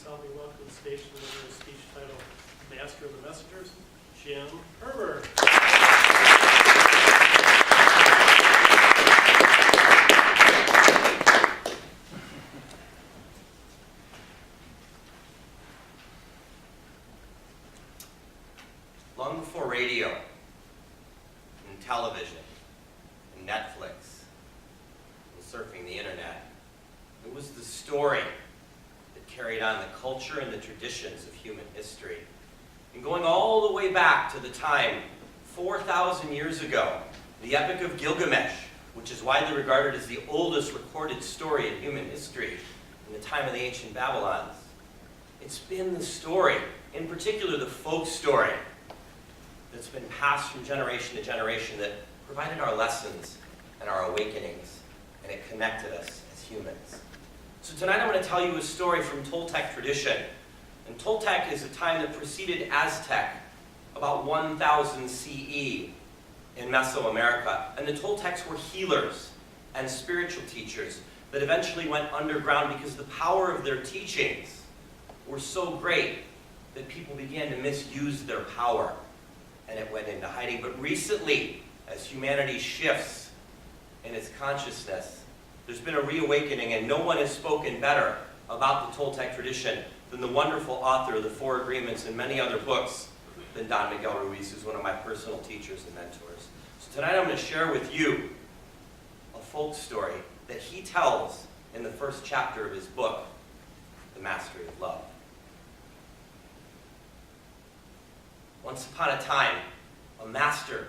solemnly welcome to the stage to deliver a speech titled Master of the Messengers, Jim Herbert. Long before radio and television and Netflix and surfing the internet, it was the story that carried on the culture and the traditions of human history. And going all the way back to the time 4,000 years ago, the Epic of Gilgamesh, which is widely regarded as the oldest recorded story in human history in the time of the ancient Babylons. It's been the story, in particular the folk story, that's been passed from generation to generation that provided our lessons and our awakenings, and it connected us as humans. So tonight I'm going to tell you a story from Toltec tradition. And Toltec is a time that preceded Aztec, about 1000 CE in Mesoamerica. And the Toltecs were healers and spiritual teachers that eventually went underground because the power of their teachings were so great that people began to misuse their power. And it went into hiding. But recently, as humanity shifts in its consciousness, there's been a reawakening, and no one has spoken better about the Toltec tradition than the wonderful author of The Four Agreements and many other books than Don Miguel Ruiz, who's one of my personal teachers and mentors. So tonight I'm going to share with you a folk story that he tells in the first chapter of his book, The Mastery of Love. Once upon a time, a master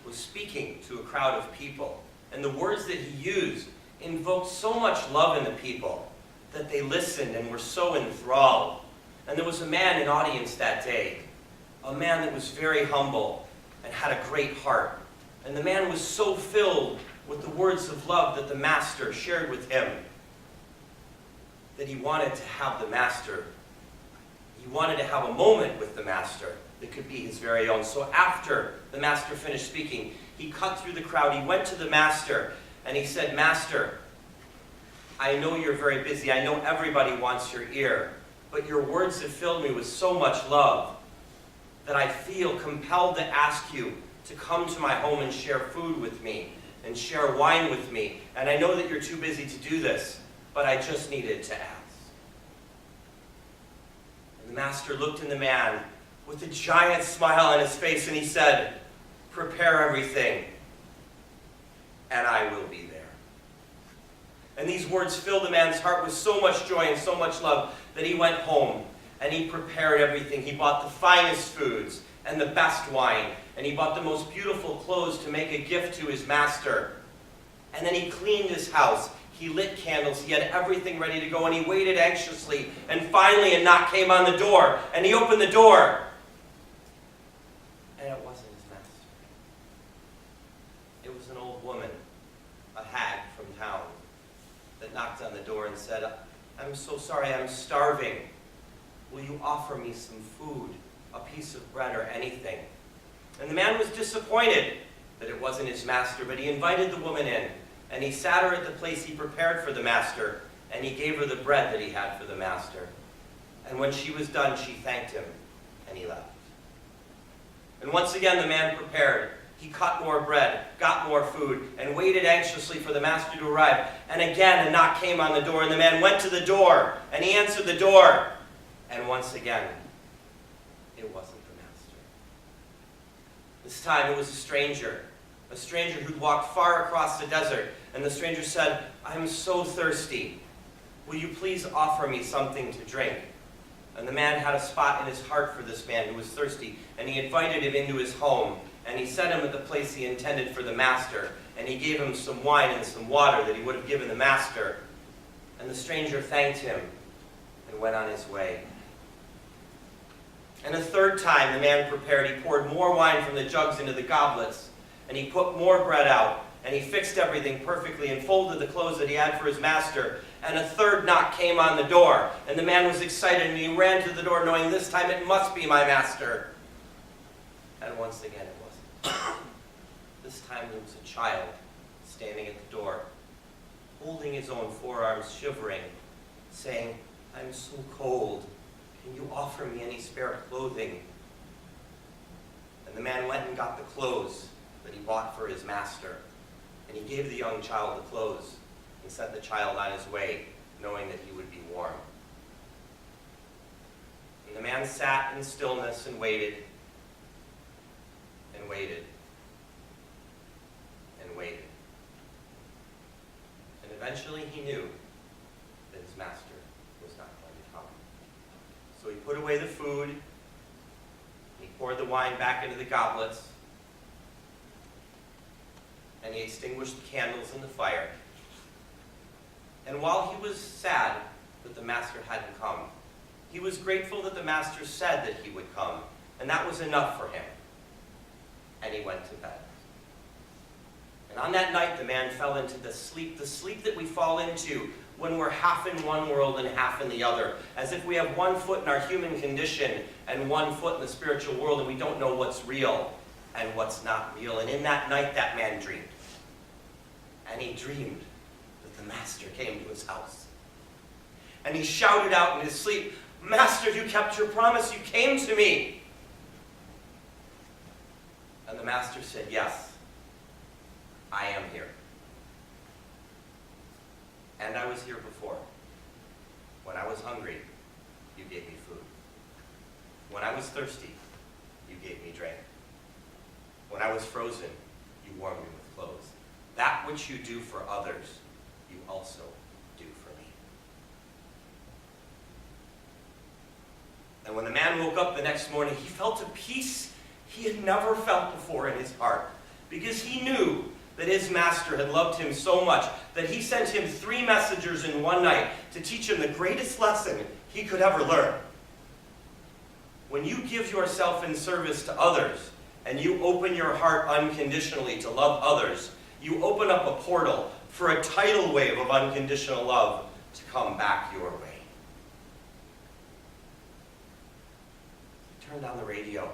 was speaking to a crowd of people, and the words that he used invoked so much love in the people that they listened and were so enthralled. And there was a man in audience that day, a man that was very humble and had a great heart. And the man was so filled with the words of love that the master shared with him that he wanted to have the master, he wanted to have a moment with the master that could be his very own. So after the master finished speaking, he cut through the crowd, he went to the master, and he said, "Master, I know you're very busy. I know everybody wants your ear, but your words have filled me with so much love that I feel compelled to ask you to come to my home and share food with me and share wine with me. And I know that you're too busy to do this, but I just needed to ask." And the master looked in the man with a giant smile on his face, and he said, "Prepare everything, and I will be there." And these words filled the man's heart with so much joy and so much love that he went home and he prepared everything. He bought the finest foods and the best wine, and he bought the most beautiful clothes to make a gift to his master. And then he cleaned his house. He lit candles. He had everything ready to go, and he waited anxiously. And finally a knock came on the door, and he opened the door. And it wasn't his master. It was an old woman, a hag from town, that knocked on the door and said, "I'm so sorry, I'm starving. Will you offer me some food, a piece of bread or anything?" And the man was disappointed that it wasn't his master, but he invited the woman in, and he sat her at the place he prepared for the master, and he gave her the bread that he had for the master. And when she was done, she thanked him, and he left. And once again the man prepared. He cut more bread, got more food, and waited anxiously for the master to arrive. And again a knock came on the door, and the man went to the door, and he answered the door. And once again, it wasn't the master. This time it was a stranger who'd walked far across the desert. And the stranger said, "I'm so thirsty. Will you please offer me something to drink?" And the man had a spot in his heart for this man who was thirsty, and he invited him into his home. And he set him at the place he intended for the master, and he gave him some wine and some water that he would have given the master. And the stranger thanked him and went on his way. And a third time the man prepared. He poured more wine from the jugs into the goblets, and he put more bread out, and he fixed everything perfectly and folded the clothes that he had for his master. And a third knock came on the door, and the man was excited, and he ran to the door knowing this time it must be my master. And once again it wasn't. This time there was a child standing at the door, holding his own forearms, shivering, saying, I'm so cold. Can you offer me any spare clothing? And the man went and got the clothes that he bought for his master. And he gave the young child the clothes and sent the child on his way, knowing that he would be warm. And the man sat in stillness and waited, and waited, and waited. And eventually he knew that his master was not going to come. So he put away the food, and he poured the wine back into the goblets, and he extinguished the candles in the fire. And while he was sad that the master hadn't come, he was grateful that the master said that he would come, and that was enough for him. And he went to bed. And on that night, the man fell into the sleep that we fall into when we're half in one world and half in the other, as if we have one foot in our human condition and one foot in the spiritual world, and we don't know what's real and what's not real. And in that night, that man dreamed. And he dreamed that the master came to his house. And he shouted out in his sleep, "Master, you kept your promise, you came to me." And the master said, "Yes, I am here. And I was here before. When I was hungry, you gave me food. When I was thirsty, you gave me drink. When I was frozen, you warmed me with clothes. That which you do for others, you also do for me." And when the man woke up the next morning, he felt a peace he had never felt before in his heart, because he knew that his master had loved him so much that he sent him 3 messengers in one night to teach him the greatest lesson he could ever learn. When you give yourself in service to others and you open your heart unconditionally to love others, you open up a portal for a tidal wave of unconditional love to come back your way. Turn down the radio.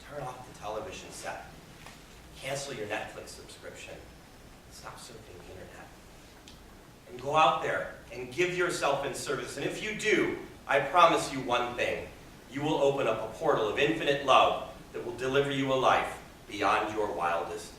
Turn off the television set. Cancel your Netflix subscription. Stop surfing the internet. And go out there and give yourself in service. And if you do, I promise you one thing. You will open up a portal of infinite love that will deliver you a life beyond your wildest